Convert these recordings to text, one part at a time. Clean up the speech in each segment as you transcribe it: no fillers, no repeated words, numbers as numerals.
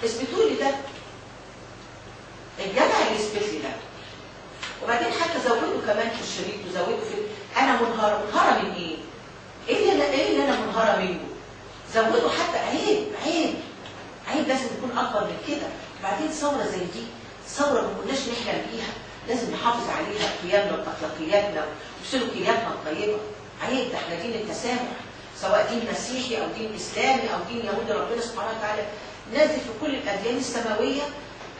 اثبتوا لي ده. الجدع اللي يثبت لي ده. وبعدين حتى زودوا كمان في الشريط وزودوا في انا منهاره. منهاره من ايه؟ ايه اللي انا منهاره منه؟ زودوا حتى عيب لازم تكون اكبر من كده. وبعدين ثوره زي دي ثوره ما كناش نحلم بيها، لازم نحافظ عليها قيمنا واخلاقياتنا وسلوكياتنا الطيبه. عيب، ده احنا دين التسامح، سواء دين مسيحي او دين اسلامي او دين يهودي. ربنا سبحانه وتعالى نازل في كل الاديان السماويه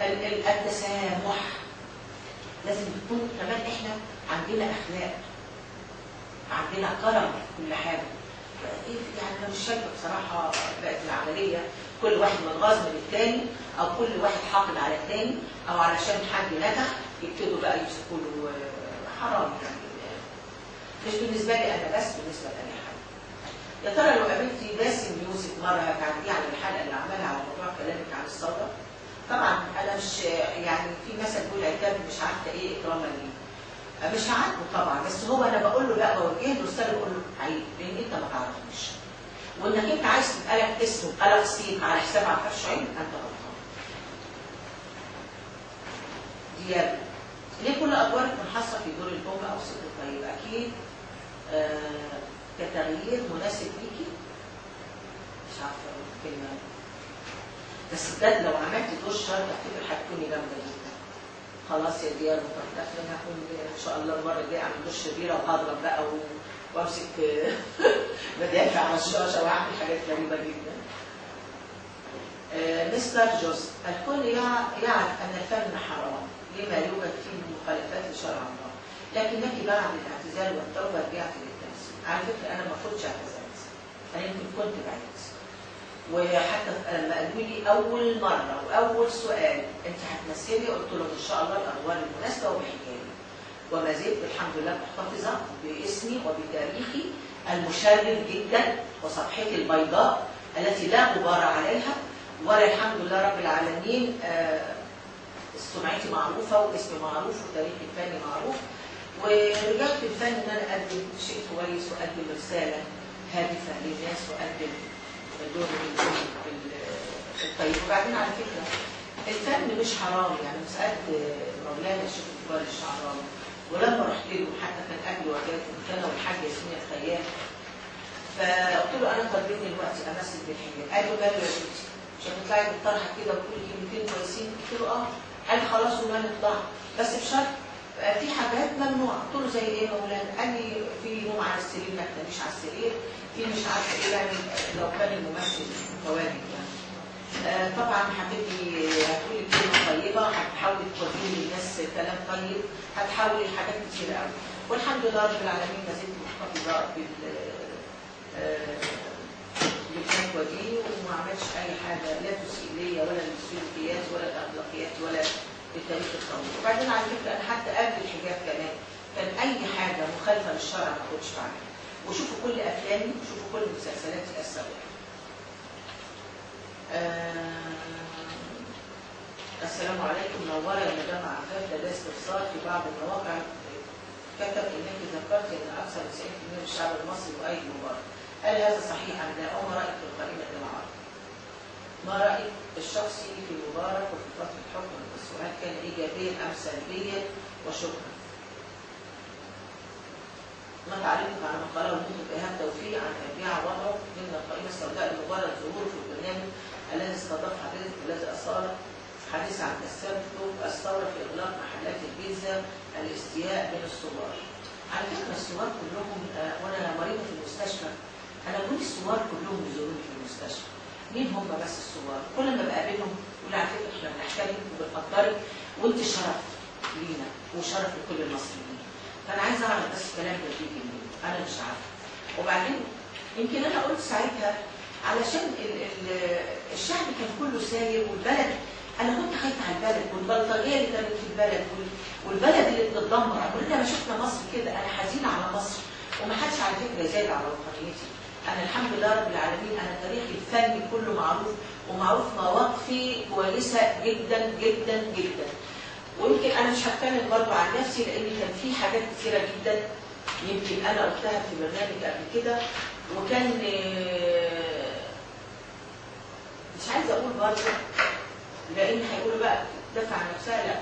التسامح. لازم تكون كمان احنا عندنا اخلاق، عندنا كرم في كل حاجه. يعني انا مش شايفه بصراحه بقت العمليه كل واحد متغاظ من الثاني، او كل واحد حاقد على الثاني، او علشان حد نجح يبتدوا بقى يمسكوا له. حرام يعني. مش بالنسبه لي انا بس، بالنسبه لاي حد. يا ترى لو قابلتي باسم يوسف مره هتعديه على الحلقه اللي عملها على موضوع كلامك عن الثوره؟ طبعا انا مش يعني في مثل بيقول عتاب مش عارفه ايه اكراما ليه. مش عاجبه طبعا، بس هو انا بقول له لا، بوجه له رساله بقول له عيب، لان انت ما تعرفنيش. وانك انت عايز تبقى لك اسم وتبقى لك صيت على حساب عفاف شعيب، انت غلطان. ديابه. ليه كل ادوارك منحصره في دور الام او ست الطيب؟ اكيد كتغيير مناسب ليكي. مش عارفه اقول الكلمه، بس بجد لو عملتي دور شر افتكر هتكوني جامده جدا. خلاص يا ديابه، طب انا هكون ان شاء الله المره الجايه اعمل دور شريره وهضرب بقى وامسك مدافع على الشاشه واعمل حاجات غريبه جدا. مستر جوز، الكل يعرف ان الفن حرام لما يوجد فيه مخالفات لشرع الله، لكنك بعد الاعتزال والتوبه رجعت للتمثيل. على فكره انا ما كنتش اعتزلت، انا يمكن كنت بعيد. وحتى لما قالوا لي اول مره واول سؤال انت هتمثلي، قلت لهم ان شاء الله الادوار المناسبه وبحكايتي. وما زلت الحمد لله محتفظه باسمي وبتاريخي المشرف جدا وصفحتي البيضاء التي لا غبار عليها، ولا الحمد لله رب العالمين سمعتي معروفه واسمي معروف وتاريخي الفني معروف. ورجعت الفن ان انا اقدم شيء كويس واقدم رساله هادفه للناس واقدم دور الطيب. وبعدين على فكره الفن مش حرام، يعني سالت مولانا الشيخ الكبار الشعراوي، ولما رحت له حتى كان قبل وجات كان والحاج ياسمين الخيام، فقلت له انا طالبني دلوقتي امثل بالحجاب. قال له ماله يا بنتي، مش هتطلعي بالطرحه كده وتقولي كلمتين كويسين؟ قلت له اه. قال خلاص وما نطلع، بس بشرط في حاجات ممنوعه. قلت له زي ايه يا مولانا؟ قال لي في نوم على السرير ما تناميش على السرير، في مش عارفه ايه، يعني لو كان الممثل متواجد يعني. طبعا هتبقي هتقولي كلمه طيبه، هتحاولي توديني للناس كلام طيب، هتحاولي حاجات كتير قوي. والحمد لله رب العالمين ما زلت محتفظه بالفتوى دي، وما عملتش اي حاجه لا تسيء ليا ولا للسلوكيات ولا الاخلاقيات ولا للتاريخ الطويل. وبعدين على فكره انا حتى قبل الحجاب كمان كان اي حاجه مخالفه للشرع ما كنتش بعملها. وشوفوا كل افلامي وشوفوا كل مسلسلاتي السابقه. السلام عليكم، نورة يا مدام عفاف. لدى استفسار في بعض المواقع كتب انك ذكرت ان اكثر من 90% من الشعب المصري مؤيد مبارك. هل هذا صحيح ام لا؟ وما رايك في القائمه العرض؟ ما رايك الشخصي في مبارك وفي فتره حكمه مصر؟ وهل كان ايجابيا ام سلبيا؟ وشكرا. ما تعليقك على ما قاله المطرب ايهاب توفيق عن تربيع وضعه ضمن القائمه السوداء لمجرد ظهوره في البرنامج الذي استضاف حضرتك والذي اثار حديث عن تسبب الثوره في اغلاق محلات البيتزا الاستياء بين الثوار. على فكره الثوار كلهم وانا مريضه في المستشفى انا بقول الثوار كلهم بيزوروني في المستشفى. مين هم بس الثوار؟ كل ما بقابلهم يقول على فكره احنا بنحترمك وبنقدرك وانت شرف لينا وشرف لكل المصريين. فانا عايزه اعرف بس الكلام ده بيجي منين؟ انا مش عارفه. وبعدين يمكن انا قلت ساعتها علشان الشعب كان كله ساير والبلد، انا كنت خايفه على البلد والبلطجيه اللي كانت في البلد والبلد اللي بتتدمر. كلنا ما شفنا مصر كده، انا حزينه على مصر ومحدش على فكره زاد على وطنيتي. انا الحمد لله رب العالمين انا تاريخي الفني كله معروف، ومعروف مواقفي كويسه جدا جدا جدا. ويمكن انا مش هتكلم برضه عن نفسي لان كان في حاجات كثيره جدا يمكن انا قلتها في برنامج قبل كده، وكان مش عايزه اقول برضه لان هيقولوا بقى تدافع عن نفسها. لا،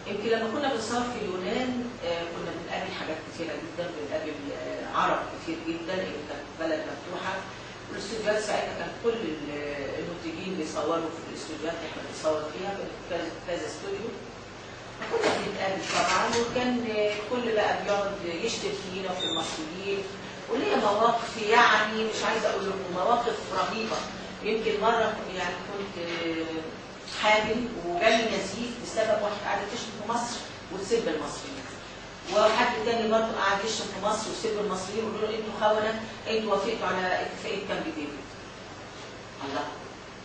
يمكن لما كنا بنصور في اليونان كنا بنقابل حاجات كثيره جدا، بنقابل عرب كتير جدا، كانت بلد مفتوحه، والاستوديوهات ساعتها كان كل المنتجين بيصوروا في الاستوديوهات اللي احنا بنصور فيها، كانت كذا استوديو. فكنا بنتقابل طبعا، وكان كل بقى بيقعد يشتم فينا وفي المصريين، وليا مواقف يعني مش عايزه اقول لكم مواقف رهيبه. يمكن مره يعني كنت حامل وجالي نزيف بسبب واحده قاعده تشتم في مصر وتسب المصريين، وحد تاني برضه قاعد يشتم في مصر ويسب المصريين ويقولوا له انتوا خونه، انتوا وافقتوا على اتفاقيه كامب ديفيد. الله،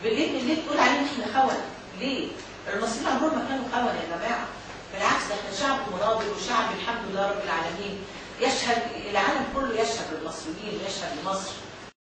بالليل تقول علينا احنا خونه؟ ليه؟ المصريين عمرهم ما كانوا خونه يا جماعه، بالعكس ده احنا شعب مناضل وشعب الحمد لله رب العالمين يشهد، العالم كله يشهد للمصريين ويشهد لمصر.